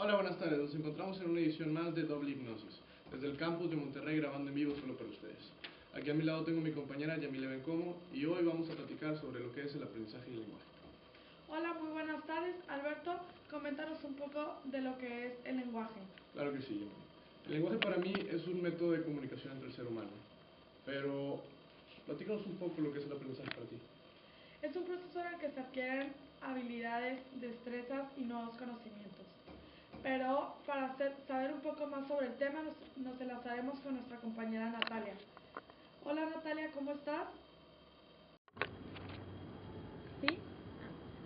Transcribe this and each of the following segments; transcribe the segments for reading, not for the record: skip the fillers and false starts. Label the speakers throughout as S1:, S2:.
S1: Hola, buenas tardes. Nos encontramos en una edición más de Doble Hipnosis, desde el campus de Monterrey, grabando en vivo solo para ustedes. Aquí a mi lado tengo a mi compañera Yamile Bencomo y hoy vamos a platicar sobre lo que es el aprendizaje y el lenguaje.
S2: Hola, muy buenas tardes. Alberto, coméntanos un poco de lo que es el lenguaje.
S1: Claro que sí, Yamile. El lenguaje para mí es un método de comunicación entre el ser humano, pero platícanos un poco lo que es el aprendizaje para ti.
S2: Es un proceso en el que se adquieren habilidades, destrezas y nuevos conocimientos. Pero para saber un poco más sobre el tema, nos enlazaremos con nuestra compañera Natalia. Hola Natalia, ¿cómo estás?
S3: ¿Sí?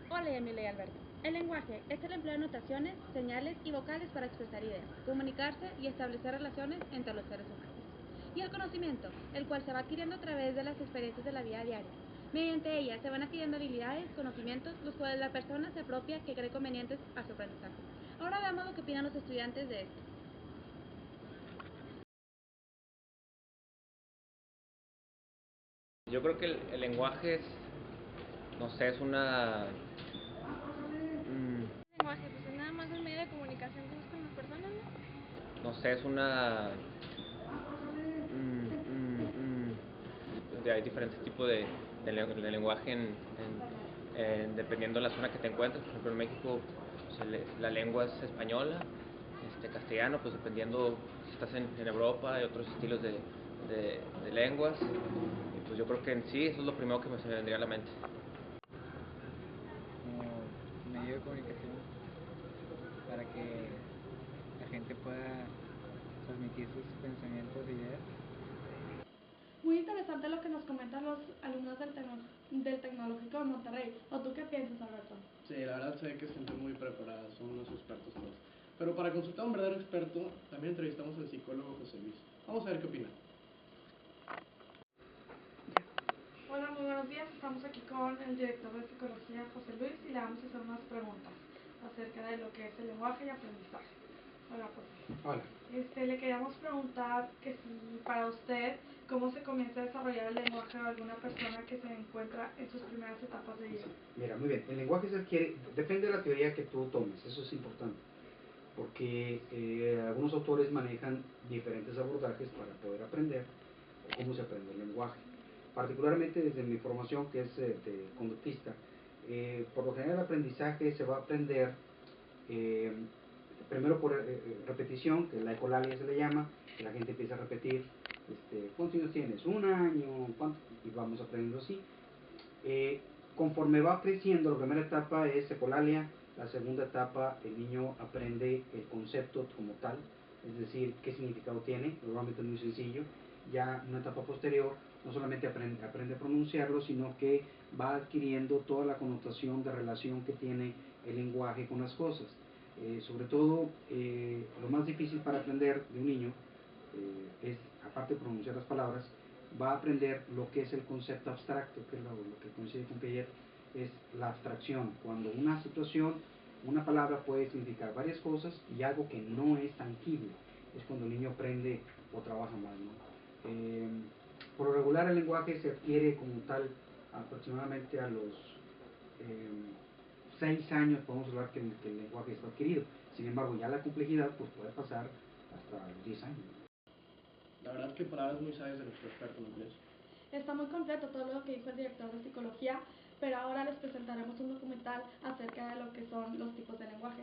S3: Hola, Emilia y Alberto. El lenguaje es el empleo de notaciones, señales y vocales para expresar ideas, comunicarse y establecer relaciones entre los seres humanos. Y el conocimiento, el cual se va adquiriendo a través de las experiencias de la vida diaria. Mediante ellas se van adquiriendo habilidades, conocimientos, los cuales la persona se apropia que cree convenientes a su aprendizaje. Ahora veamos lo que opinan los estudiantes de esto.
S4: Yo creo que el lenguaje es, no sé, es una...
S5: El lenguaje, pues es nada más un medio de comunicación que buscan las personas, ¿no?
S4: no sé, es una... hay diferentes tipos de lenguaje dependiendo de la zona que te encuentres. Por ejemplo, en México pues, la lengua es española, castellano, pues dependiendo si estás en Europa, hay otros estilos de lenguas. Y pues yo creo que en sí eso es lo primero que se me vendría a la mente.
S6: Como medio de comunicación para que la gente pueda transmitir sus pensamientos e ideas.
S2: Muy interesante lo que nos comentan los alumnos del Tecnológico de Monterrey. ¿O tú qué piensas, Alberto?
S1: Sí, la verdad se ve que es gente muy preparada, son unos expertos todos. Pero para consultar a un verdadero experto, también entrevistamos al psicólogo José Luis. Vamos a ver qué opina.
S2: Hola, muy buenos días. Estamos aquí con el director de psicología, José Luis, y le vamos a hacer unas preguntas acerca de lo que es el lenguaje y aprendizaje. Hola, José.
S7: Hola.
S2: Le queríamos preguntar que si para usted, ¿cómo se comienza a desarrollar el lenguaje de alguna persona que se encuentra en sus primeras etapas de vida?
S7: Sí, mira, muy bien. El lenguaje se adquiere, depende de la teoría que tú tomes, eso es importante, porque algunos autores manejan diferentes abordajes para poder aprender o cómo se aprende el lenguaje. Particularmente desde mi formación, que es de conductista, por lo general el aprendizaje se va a aprender primero por repetición, que la ecolalia se le llama, que la gente empieza a repetir, ¿cuántos años tienes? Un año, ¿cuánto? Y vamos aprendiendo así. Conforme va creciendo, la primera etapa es ecolalia, la segunda etapa el niño aprende el concepto como tal, es decir, qué significado tiene, normalmente es muy sencillo. Ya en una etapa posterior no solamente aprende a pronunciarlo, sino que va adquiriendo toda la connotación de relación que tiene el lenguaje con las cosas. Sobre todo, lo más difícil para aprender de un niño es, aparte de pronunciar las palabras, va a aprender lo que es el concepto abstracto, que es lo que coincide con Piaget, es la abstracción, cuando una situación, una palabra puede significar varias cosas y algo que no es tangible, es cuando el niño aprende o trabaja más, ¿no? Por lo regular el lenguaje se adquiere como tal aproximadamente a los 6 años, podemos hablar que el lenguaje está adquirido. Sin embargo, ya la complejidad pues puede pasar hasta los 10 años.
S1: La verdad que palabras muy sabias de nuestro experto en inglés.
S2: Está muy completo todo lo que dijo el director de psicología, pero ahora les presentaremos un documental acerca de lo que son los tipos de lenguaje.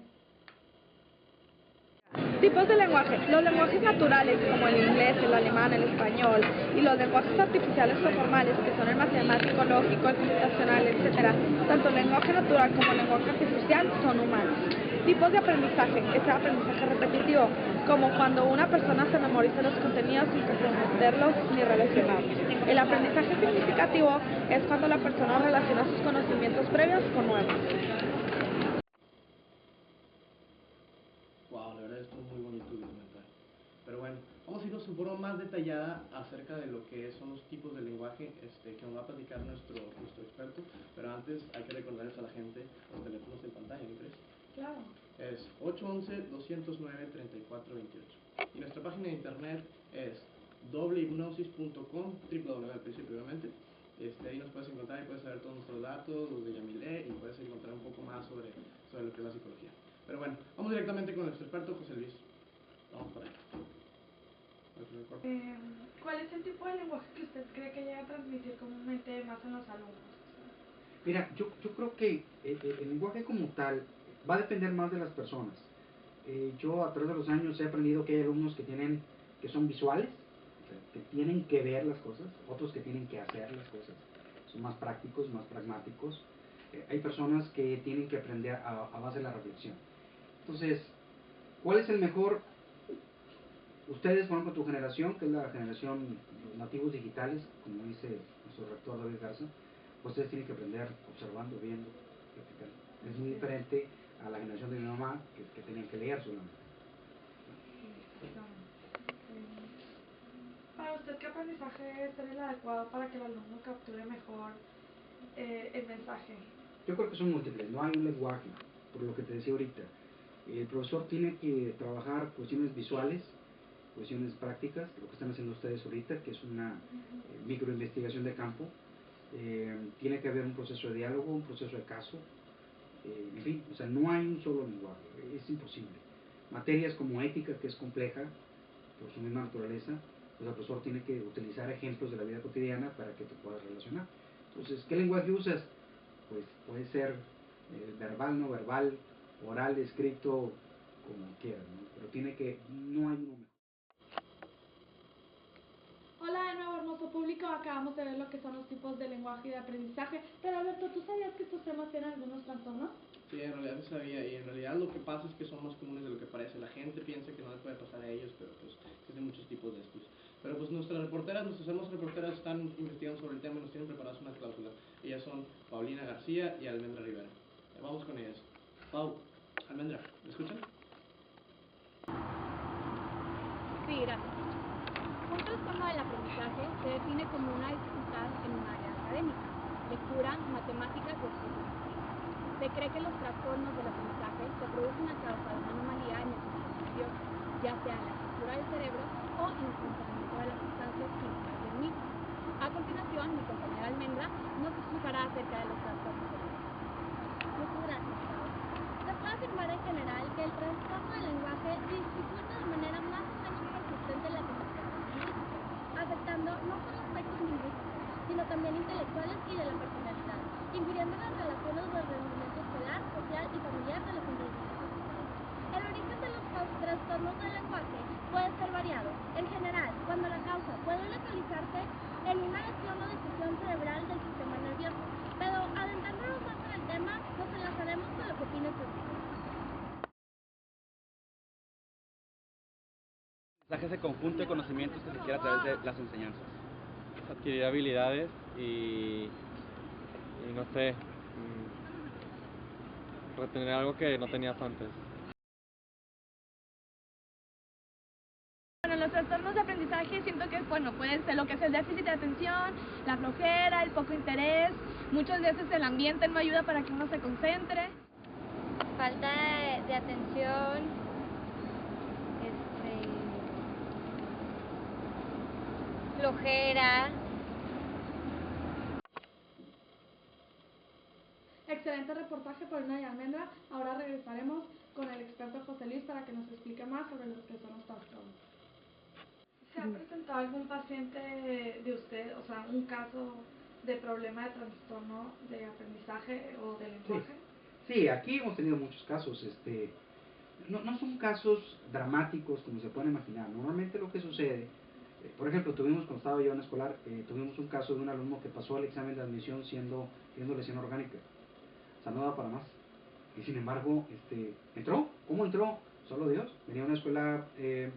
S8: Tipos de lenguaje. Los lenguajes naturales, como el inglés, el alemán, el español, y los lenguajes artificiales o formales, que son el matemático, lógico, el computacional, etc. Tanto el lenguaje natural como el lenguaje artificial son humanos. Tipos de aprendizaje. Es el aprendizaje repetitivo, como cuando una persona se memoriza los contenidos sin comprenderlos ni relacionarlos. El aprendizaje significativo es cuando la persona relaciona sus conocimientos previos con nuevos.
S1: Wow, la verdad esto es muy bonito documental. Pero bueno, vamos a irnos un poco más detallada acerca de lo que son los tipos de lenguaje que nos va a platicar nuestro experto. Pero antes hay que recordarles a la gente los teléfonos en pantalla, ¿no crees?
S2: Claro.
S1: Es 811-209-3428. Y nuestra página de internet es doblehipnosis.com, www al principio obviamente. Ahí nos puedes encontrar y puedes saber todos nuestros datos, los de Yamile, y puedes encontrar un poco más sobre lo que es la psicología. Pero bueno, vamos directamente con nuestro experto José Luis. Vamos para allá.
S2: ¿Cuál es el tipo de lenguaje que usted cree que llega a transmitir comúnmente más en los alumnos?
S7: Mira, yo creo que el lenguaje como tal va a depender más de las personas. Yo a través de los años he aprendido que hay alumnos que son visuales, o sea, que tienen que ver las cosas, otros que tienen que hacer las cosas, son más prácticos, más pragmáticos. Hay personas que tienen que aprender a base de la reflexión. Entonces, ¿cuál es el mejor? Ustedes, por ejemplo, tu generación, que es la generación los nativos digitales, como dice nuestro rector David Garza, pues ustedes tienen que aprender observando, viendo, practicando. Es muy diferente a la generación de mi mamá, que tenían que leer solamente.
S2: Para usted, ¿qué aprendizaje sería el adecuado para que el alumno capture mejor el mensaje?
S7: Yo creo que son múltiples, no hay un lenguaje, por lo que te decía ahorita. El profesor tiene que trabajar cuestiones visuales, cuestiones prácticas, lo que están haciendo ustedes ahorita, que es una microinvestigación de campo. Tiene que haber un proceso de diálogo, un proceso de caso, en fin, o sea, no hay un solo lenguaje, es imposible. Materias como ética, que es compleja por su misma naturaleza, pues el profesor tiene que utilizar ejemplos de la vida cotidiana para que te puedas relacionar. Entonces, ¿qué lenguaje usas? Pues puede ser verbal, no verbal, oral, escrito, como quieras, ¿no? Pero no hay uno mejor.
S2: Hola de nuevo, hermoso público. Acabamos de ver lo que son los tipos de lenguaje y de aprendizaje. Pero Alberto, ¿tú sabías que estos temas tienen algunos trastornos?
S1: Sí, en realidad se sabía, y en realidad lo que pasa es que son más comunes de lo que parece. La gente piensa que no les puede pasar a ellos, pero pues existen muchos tipos de estos. Pero pues nuestras hermosas reporteras están investigando sobre el tema y nos tienen preparadas una cláusula. Ellas son Paulina García y Almendra Rivera. Vamos con ellas. Pau, Almendra, ¿me escuchan?
S3: Sí, gracias. Un trastorno del aprendizaje se define como una dificultad en un área académica, lectura, matemáticas o estudios. Se cree que los trastornos del aprendizaje se producen a causa de una anomalía en el sistema nervioso, ya sea en la estructura del cerebro o en el funcionamiento de las sustancias químicas del mismo. A continuación, mi compañera Almendra nos explicará acerca de los trastornos del lenguaje.
S5: Muchas gracias, Pau. Se puede afirmar en general que el trastorno del lenguaje dificulta de manera más o menos persistente la comunicación lingüística, afectando no solo aspectos lingüísticos, sino también intelectuales y de la personalidad, infiriendo las relaciones del rendimiento escolar, social y familiar de los individuos afectados. El origen de los trastornos del lenguaje puede ser variado. En general, cuando la causa puede localizarse en una lesión o difusión cerebral del sistema nervioso, pero adentrándonos más en el tema, nos enlazaremos con lo que opina el profesor.
S9: Es ese conjunto de conocimientos que se adquiere a través de las enseñanzas.
S10: Adquirir habilidades y no sé, retener algo que no tenías antes.
S8: Bueno, los trastornos de aprendizaje siento que pueden ser lo que es el déficit de atención, la flojera, el poco interés, muchas veces el ambiente no ayuda para que uno se concentre.
S5: Falta de atención, flojera.
S2: Excelente reportaje, Paulina y Almendra. Ahora regresaremos con el experto José Luis para que nos explique más sobre lo que son los trastornos. ¿Se ha presentado algún paciente de usted, o sea, un caso de problema de trastorno de aprendizaje o de lenguaje?
S7: Sí, aquí hemos tenido muchos casos. No son casos dramáticos como se pueden imaginar. Normalmente lo que sucede, por ejemplo, cuando estaba yo en escolar, tuvimos un caso de un alumno que pasó el examen de admisión teniendo lesión orgánica. O sea, no daba para más. Y sin embargo, entró. ¿Cómo entró? Solo Dios. Venía a una escuela de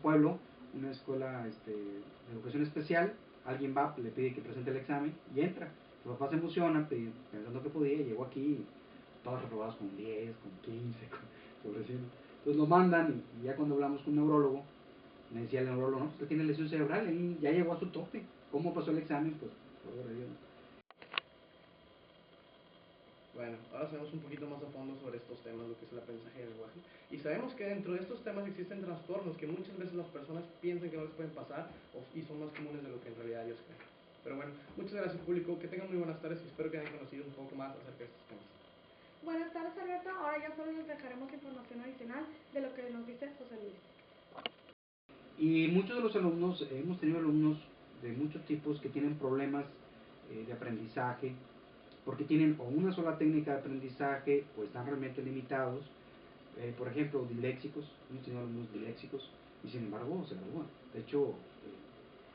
S7: pueblo, una escuela de educación especial. Alguien va, le pide que presente el examen y entra. Los papás se emocionan pensando que podía, y llegó aquí todos reprobados con 10, con 15, pobrecito. Entonces lo mandan y ya cuando hablamos con un neurólogo, me decía el neurólogo, no, usted tiene lesión cerebral, y ya llegó a su tope. ¿Cómo pasó el examen? Pues, por obra de Dios.
S1: Bueno, ahora sabemos un poquito más a fondo sobre estos temas, lo que es el aprendizaje del lenguaje. Y sabemos que dentro de estos temas existen trastornos que muchas veces las personas piensan que no les pueden pasar y son más comunes de lo que en realidad ellos creen. Pero bueno, muchas gracias público, que tengan muy buenas tardes y espero que hayan conocido un poco más acerca de estos temas.
S2: Buenas tardes, Alberto. Ahora ya solo les dejaremos información adicional de lo que nos dice José Luis.
S7: Y muchos de los alumnos, hemos tenido alumnos de muchos tipos que tienen problemas de aprendizaje, porque tienen o una sola técnica de aprendizaje o están realmente limitados. Por ejemplo, disléxicos, hemos tenido alumnos disléxicos y sin embargo se gradúan. De hecho,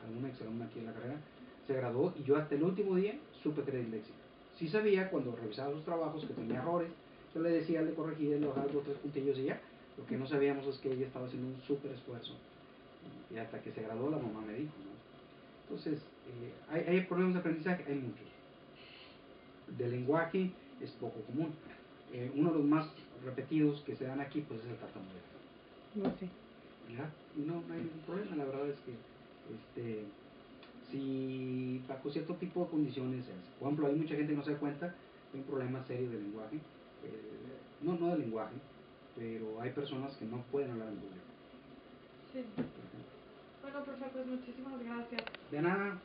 S7: alguna exalumna aquí en la carrera se graduó y yo hasta el último día supe que era disléxica. Sí sabía cuando revisaba sus trabajos que tenía errores, yo le decía, le corregía, le bajaba 2 o 3 puntillos y ya. Lo que no sabíamos es que ella estaba haciendo un súper esfuerzo. Y hasta que se graduó la mamá me dijo, ¿no? Entonces, hay problemas de aprendizaje, hay muchos. De lenguaje es poco común. Uno de los más repetidos que se dan aquí pues es el tartamudeo.
S8: No sé.
S7: ¿Ya? Y no hay ningún problema, la verdad es que si bajo cierto tipo de condiciones, por ejemplo, hay mucha gente que no se da cuenta de un problema serio de lenguaje, no de lenguaje, pero hay personas que no pueden hablar en público.
S2: Sí. Bueno, profe, pues muchísimas gracias.
S7: De nada.